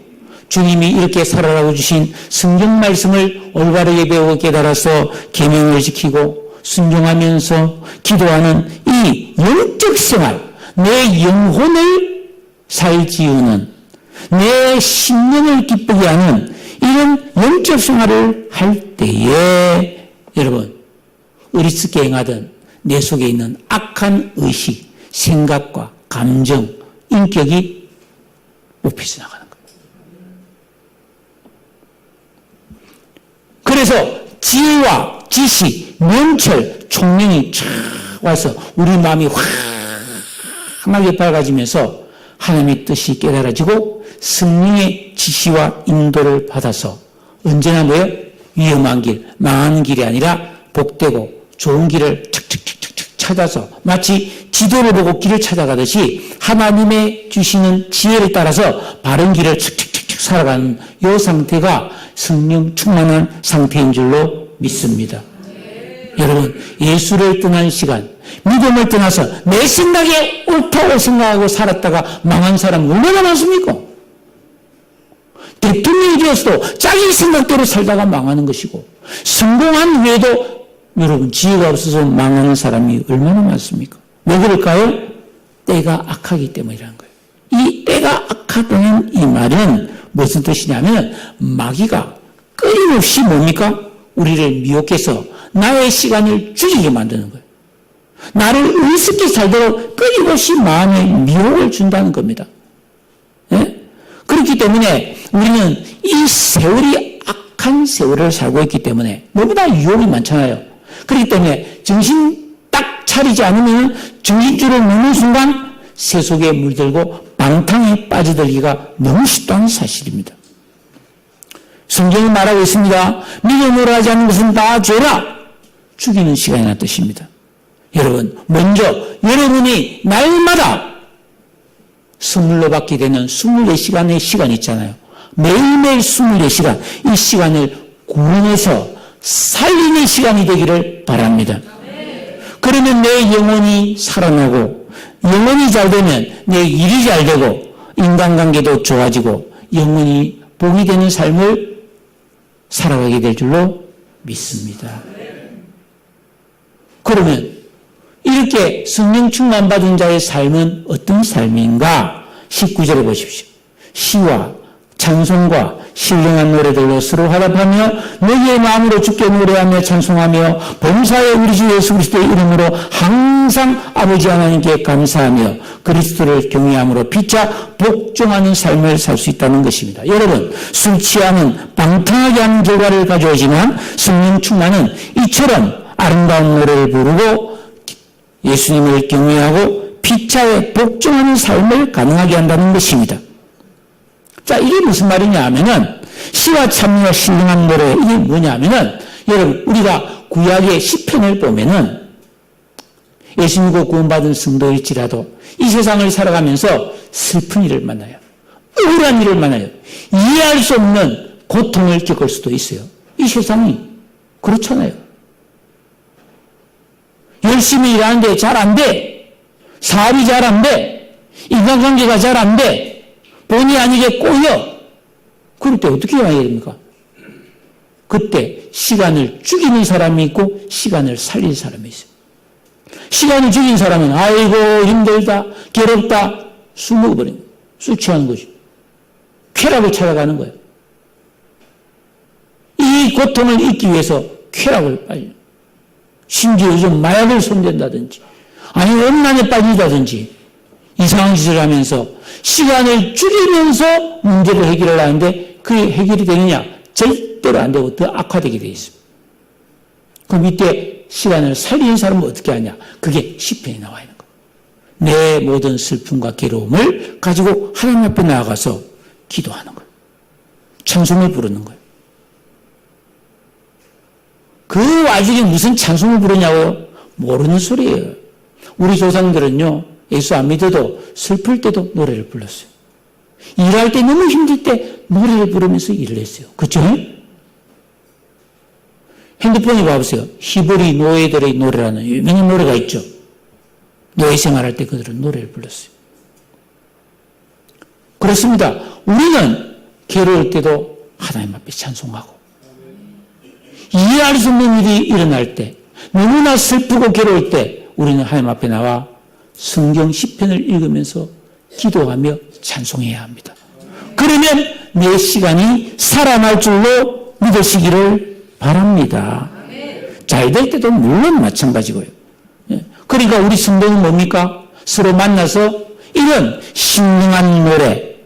주님이 이렇게 살아라고 주신 성경 말씀을 올바르게 배우고 깨달아서 계명을 지키고 순종하면서 기도하는 이 영적 생활, 내 영혼을 살지우는, 내 심령을 기쁘게 하는 이런 영적 생활을 할 때에 여러분 어리석게 행하던 내 속에 있는 악한 의식, 생각과 감정, 인격이 뽑혀져 나가는 거예요. 그래서 지혜와 지식, 명철, 총명이 쫙 와서 우리 마음이 환하게 밝아지면서 하나님의 뜻이 깨달아지고 성령의 지시와 인도를 받아서 언제나 뭐예요? 위험한 길, 망하는 길이 아니라 복되고 좋은 길을 착착착착 찾아서 마치 지도를 보고 길을 찾아가듯이 하나님의 주시는 지혜를 따라서 바른 길을 착착착착 살아가는 이 상태가 성령 충만한 상태인 줄로 믿습니다. 여러분, 예수를 떠난 시간, 믿음을 떠나서 내 생각에 옳다고 생각하고 살았다가 망한 사람 얼마나 많습니까? 대통령이 되었어도 자기 생각대로 살다가 망하는 것이고 성공한 후에도 여러분 지혜가 없어서 망하는 사람이 얼마나 많습니까? 왜 그럴까요? 때가 악하기 때문이라는 거예요. 이 때가 악하다는 이 말은 무슨 뜻이냐면 마귀가 끊임없이 뭡니까? 우리를 미혹해서 나의 시간을 죽이게 만드는 거예요. 나를 우습게 살도록 끊임없이 마음에 미혹을 준다는 겁니다. 네? 그렇기 때문에 우리는 이 세월이 악한 세월을 살고 있기 때문에 너무나 유혹이 많잖아요. 그렇기 때문에 정신 딱 차리지 않으면 정신줄을 놓는 순간 새 속에 물들고 방탕에 빠져들기가 너무 쉽다는 사실입니다. 성경이 말하고 있습니다. 믿음으로 하지 않는 것은 다 죄라. 죽이는 시간이라는 뜻입니다. 여러분, 먼저 여러분이 날마다 선물로 받게 되는 24시간의 시간이 있잖아요. 매일매일 24시간, 이 시간을 구원해서 살리는 시간이 되기를 바랍니다. 그러면 내 영혼이 살아나고 영혼이 잘 되면 내 일이 잘 되고 인간관계도 좋아지고 영혼이 복이 되는 삶을 살아가게 될 줄로 믿습니다. 그러면 이렇게 성령 충만 받은 자의 삶은 어떤 삶인가? 19절에 보십시오. 시와 찬송과 신령한 노래들로 서로 화답하며 너희의 마음으로 주께 노래하며 찬송하며 범사의 우리 주 예수 그리스도의 이름으로 항상 아버지 하나님께 감사하며 그리스도를 경외함으로 피차 복종하는 삶을 살 수 있다는 것입니다. 여러분, 술 취함은 방탕하게 하는 결과를 가져오지만 성령 충만은 이처럼 아름다운 노래를 부르고 예수님을 경외하고 피차에 복종하는 삶을 가능하게 한다는 것입니다. 자, 이게 무슨 말이냐 하면은 시와 찬미와 신령한 노래, 이게 뭐냐 하면은 여러분, 우리가 구약의 시편을 보면은 예수 믿고 구원받은 성도일지라도 이 세상을 살아가면서 슬픈 일을 만나요. 우울한 일을 만나요. 이해할 수 없는 고통을 겪을 수도 있어요. 이 세상이 그렇잖아요. 열심히 일하는데 잘 안 돼. 사업이 잘 안 돼. 인간관계가 잘 안 돼. 본의 아니게 꼬여. 그럴 때 어떻게 해야 됩니까? 그때 시간을 죽이는 사람이 있고 시간을 살리는 사람이 있어요. 시간을 죽인 사람은 아이고 힘들다, 괴롭다, 술 먹어버리는 거예요. 술 취하는 거죠. 쾌락을 찾아가는 거예요. 이 고통을 잊기 위해서 쾌락을 빠져. 심지어 요즘 마약을 손댄다든지, 아니, 음란에 빠진다든지, 이상한 짓을 하면서 시간을 줄이면서 문제를 해결을 하는데 그게 해결이 되느냐? 절대로 안 되고 더 악화되게 되어 있습니다. 그럼 이때 시간을 살리는 사람은 어떻게 하냐? 그게 시편에 나와 있는 거예요. 내 모든 슬픔과 괴로움을 가지고 하나님 앞에 나아가서 기도하는 거예요. 찬송을 부르는 거예요. 그 와중에 무슨 찬송을 부르냐고요? 모르는 소리예요. 우리 조상들은요, 예수 안 믿어도 슬플 때도 노래를 불렀어요. 일할 때 너무 힘들 때 노래를 부르면서 일을 했어요. 그렇죠? 핸드폰에 봐보세요. 히브리 노예들의 노래라는 유명한 노래가 있죠. 노예 생활할 때 그들은 노래를 불렀어요. 그렇습니다. 우리는 괴로울 때도 하나님 앞에 찬송하고, 이해할 수 없는 일이 일어날 때, 너무나 슬프고 괴로울 때 우리는 하나님 앞에 나와 성경 시편을 읽으면서 기도하며 찬송해야 합니다. 그러면 내 시간이 살아날 줄로 믿으시기를 바랍니다. 잘 될 때도 물론 마찬가지고요. 그러니까 우리 성도는 뭡니까? 서로 만나서 이런 신령한 노래,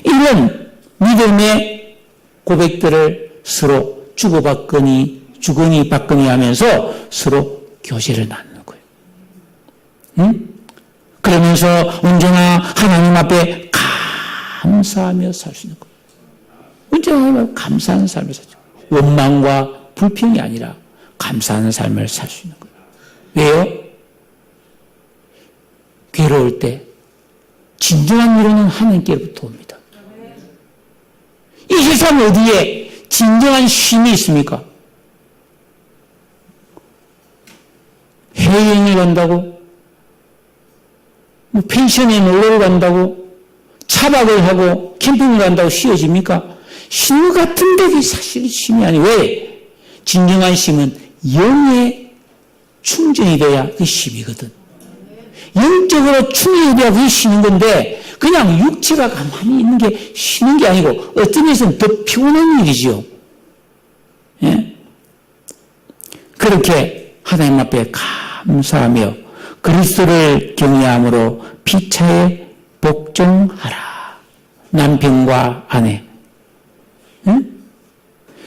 이런 믿음의 고백들을 서로 주고받거니 하면서 서로 교제를 나누는 거예요. 그러면서 언제나 하나님 앞에 감사하며 살 수 있는 거예요. 언제나 하나님 앞에 감사하는 삶을 살죠. 원망과 불평이 아니라 감사하는 삶을 살 수 있는 거예요. 왜요? 괴로울 때 진정한 위로는 하나님께로부터 옵니다. 이 세상 어디에 진정한 쉼이 있습니까? 해외여행을 간다고, 펜션에 놀러를 간다고, 차박을 하고 캠핑을 간다고 쉬어집니까? 쉼 같은 데이 사실 쉼이 아니에요. 왜? 진정한 쉼은 영의 충전이 돼야 그 쉼이거든. 영적으로 충전이 돼야 그게 쉬는 건데, 그냥 육체가 가만히 있는 게 쉬는 게 아니고 어떤 면에서는 더 피곤한 일이지요. 예? 그렇게 하나님 앞에 감사하며 그리스도를 경외함으로 피차에 복종하라. 남편과 아내,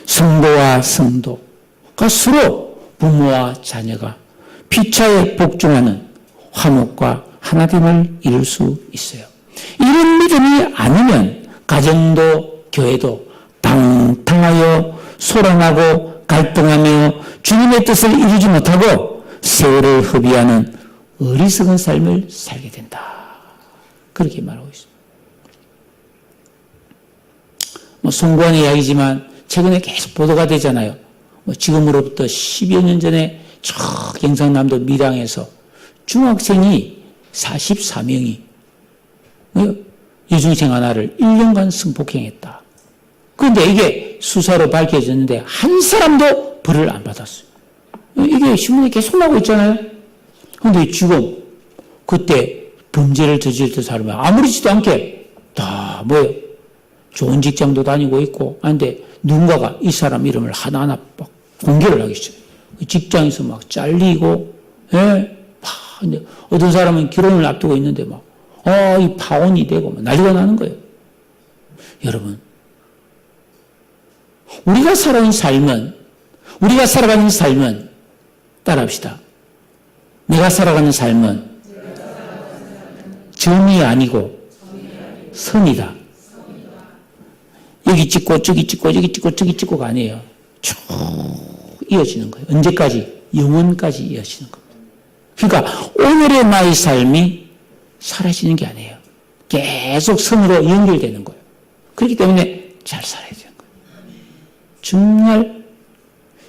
성도와 성도가 서로 부모와 자녀가 피차에 복종하는 화목과 하나됨을 이룰 수 있어요. 이런 믿음이 아니면 가정도 교회도 방탕하여 소란하고 갈등하며 주님의 뜻을 이루지 못하고 세월을 허비하는 어리석은 삶을 살게 된다. 그렇게 말하고 있습니다. 송구한 이야기지만 최근에 계속 보도가 되잖아요. 지금으로부터 10여 년 전에 저 경상남도 밀양에서 중학생이 44명이 여중생 하나를 1년간 성폭행했다. 그런데 이게 수사로 밝혀졌는데 한 사람도 벌을 안 받았어요. 이게 신문에 계속 나오고 있잖아요. 그런데 지금 그때 범죄를 저질렀던 사람이 아무렇지도 않게 다 좋은 직장도 다니고 있고, 근데 누군가가 이 사람 이름을 하나하나 막 공개를 하겠어요. 직장에서 막 잘리고, 근데 어떤 사람은 결혼을 앞두고 있는데 이 파혼이 되고 난리가 나는 거예요. 여러분, 우리가 살아가는 삶은 따라합시다. 내가 살아가는 삶은 정이 아니고 선이다. 여기 찍고 저기 찍고 저기 찍고 저기 찍고가 아니에요. 쭉 이어지는 거예요. 언제까지? 영원까지 이어지는 겁니다. 그러니까 오늘의 나의 삶이 사라지는 게 아니에요. 계속 선으로 연결되는 거예요. 그렇기 때문에 잘 살아야 되는 거예요. 정말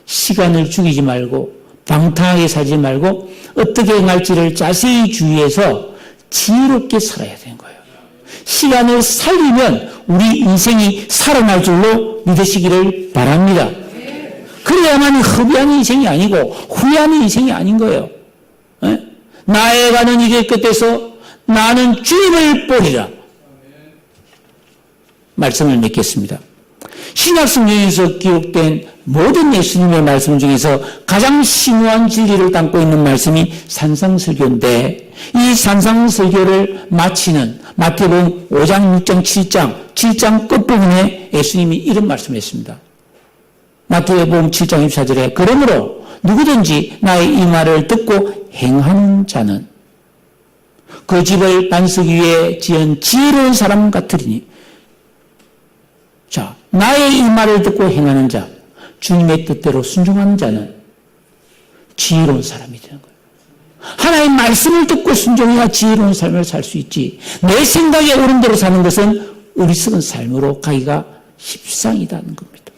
시간을 죽이지 말고 방탕하게 살지 말고 어떻게 행할지를 자세히 주의해서 지혜롭게 살아야 되는 거예요. 시간을 살리면 우리 인생이 살아날 줄로 믿으시기를 바랍니다. 그래야만 허비한 인생이 아니고 후회하는 인생이 아닌 거예요. 나에 가는 일의 끝에서 나는 주님을 보리라. 말씀을 맺겠습니다. 신약 성경에서 기록된 모든 예수님의 말씀 중에서 가장 심오한 진리를 담고 있는 말씀이 산상설교인데, 이 산상설교를 마치는 마태복음 5장, 6장, 7장 끝부분에 예수님이 이런 말씀을 했습니다. 마태복음 7장 24절에 그러므로 누구든지 나의 이 말을 듣고 행하는 자는 그 집을 반석 위에 지은 지혜로운 사람 같으리니. 자, 나의 이 말을 듣고 행하는 자, 주님의 뜻대로 순종하는 자는 지혜로운 사람이 되는 거예요. 하나님의 말씀을 듣고 순종해야 지혜로운 삶을 살 수 있지. 내 생각에 옳은 대로 사는 것은 어리석은 삶으로 가기가 십상이다는 겁니다.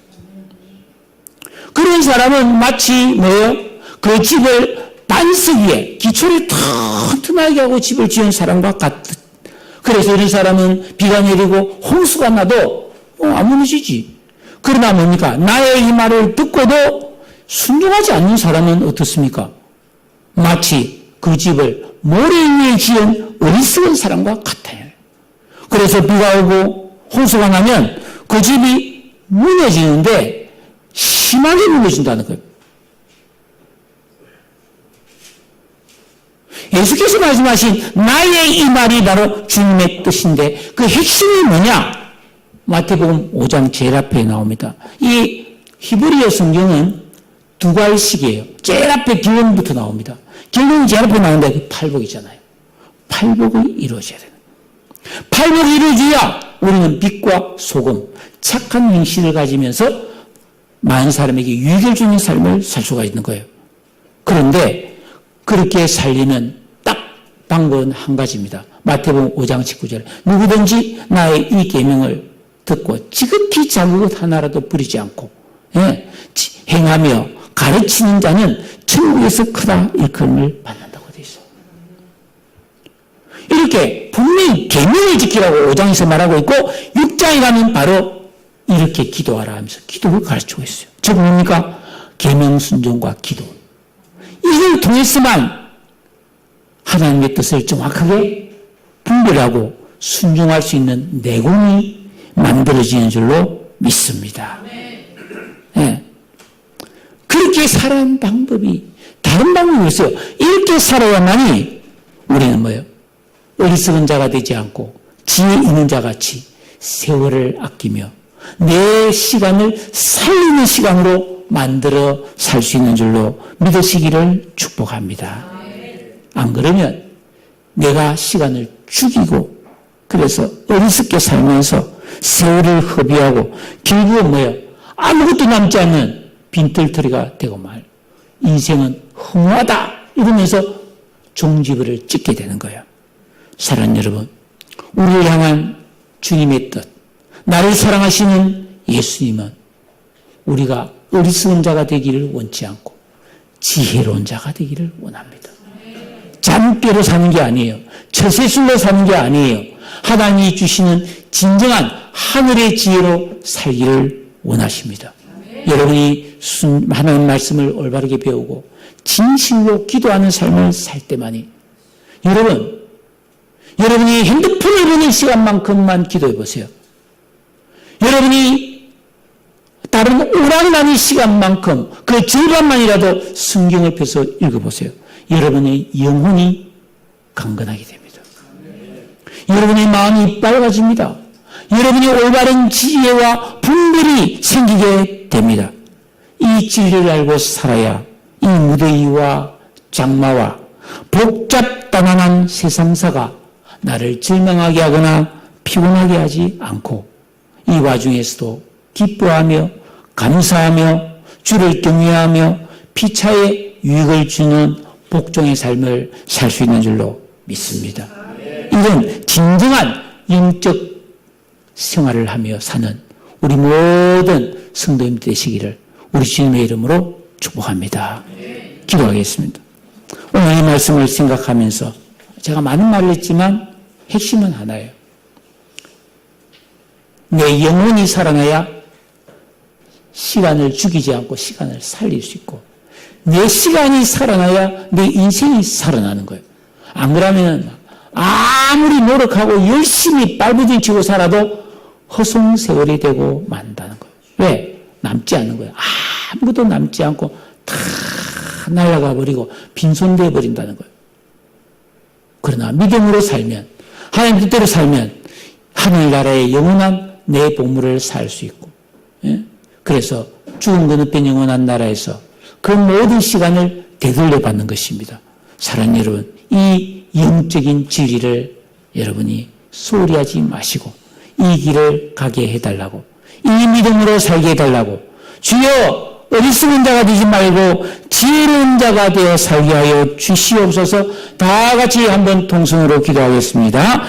그런 사람은 마치 뭐예요? 그 집을 반석 위에 기초를 튼튼하게 하고 집을 지은 사람과 같듯. 그래서 이런 사람은 비가 내리고 홍수가 나도 안 무너지지. 그러나 뭡니까? 나의 이 말을 듣고도 순종하지 않는 사람은 어떻습니까? 마치 그 집을 모래 위에 지은 어리석은 사람과 같아요. 그래서 비가 오고 홍수가 나면 그 집이 무너지는데 심하게 무너진다는 거예요. 예수께서 말씀하신 나의 이 말이 바로 주님의 뜻인데 그 핵심이 뭐냐? 마태복음 5장 제일 앞에 나옵니다. 이 히브리어 성경은 두 갈식이에요. 제일 앞에 결론부터 나옵니다. 결론이 제일 앞에 나오는데 팔복이잖아요. 팔복이 이루어져야 돼요. 팔복이 이루어져야 우리는 빛과 소금, 착한 행실을 가지면서 많은 사람에게 유익을 주는 삶을 살 수가 있는 거예요. 그런데 그렇게 살리는 딱 방법은 한 가지입니다. 마태복음 5장 19절 누구든지 나의 이 계명을 듣고 지극히 작은 것 하나라도 부리지 않고 행하며 가르치는 자는 천국에서 크다 일컬음을 받는다고 되어 있어요. 이렇게 분명히 계명을 지키라고 5장에서 말하고 있고 6장에 가면 바로 이렇게 기도하라 하면서 기도를 가르치고 있어요. 즉 뭡니까? 계명 순종과 기도. 이걸 통해서만 하나님의 뜻을 정확하게 분별하고 순종할 수 있는 내공이 만들어지는 줄로 믿습니다. 네. 그렇게 살아가는 방법이 다른 방법이 있어요. 이렇게 살아야만이 우리는 뭐예요? 어리석은 자가 되지 않고 지혜 있는 자 같이 세월을 아끼며 내 시간을 살리는 시간으로 만들어 살 수 있는 줄로 믿으시기를 축복합니다. 안 그러면 내가 시간을 죽이고 그래서 어리석게 살면서 세월을 허비하고 결국은 뭐예요? 아무것도 남지 않는 빈털터리가 되고 말 인생은 허무하다 이러면서 종지부를 찍게 되는 거예요. 사랑하는 여러분, 우리를 향한 주님의 뜻, 나를 사랑하시는 예수님은 우리가 어리석은 자가 되기를 원치 않고 지혜로운 자가 되기를 원합니다. 잔꾀로 사는 게 아니에요. 처세술로 사는 게 아니에요. 하나님이 주시는 진정한 하늘의 지혜로 살기를 원하십니다. 여러분이 하나님 말씀을 올바르게 배우고 진실로 기도하는 삶을 살 때만이 여러분이 핸드폰을 보는 시간만큼만 기도해 보세요. 여러분이 다른 오락나는 시간만큼 그 절반만이라도 성경을 펴서 읽어보세요. 여러분의 영혼이 강건하게 됩니다. 여러분의 마음이 밝아집니다. 여러분이 올바른 지혜와 분별이 생기게 됩니다. 이 진리를 알고 살아야 이 무더위와 장마와 복잡다난한 세상사가 나를 절망하게 하거나 피곤하게 하지 않고 이 와중에서도 기뻐하며 감사하며 주를 경외하며 피차에 유익을 주는 복종의 삶을 살 수 있는 줄로 믿습니다. 이런 진정한 영적 생활을 하며 사는 우리 모든 성도님 되시기를 우리 주님의 이름으로 축복합니다. 기도하겠습니다. 오늘 이 말씀을 생각하면서 제가 많은 말을 했지만 핵심은 하나예요. 내 영혼이 살아나야 시간을 죽이지 않고 시간을 살릴 수 있고 내 시간이 살아나야 내 인생이 살아나는 거예요. 안 그러면 아무리 노력하고 열심히 발부둥치고 살아도 허송세월이 되고 만다는 거예요. 왜? 남지 않는 거예요. 아무것도 남지 않고 다 날아가 버리고 빈손되어 버린다는 거예요. 그러나 믿음으로 살면, 하나님 뜻대로 살면 하늘나라의 영원한 내 보물을 살 수 있고, 예? 그래서 죽은 건너편 영원한 나라에서 그 모든 시간을 되돌려 받는 것입니다. 사랑하는 여러분, 이 영적인 진리를 여러분이 소홀히 하지 마시고 이 길을 가게 해달라고, 이 믿음으로 살게 해달라고, 주여 어리석은 자가 되지 말고 지혜로운 자가 되어 살게 하여 주시옵소서. 다 같이 한번 통성으로 기도하겠습니다.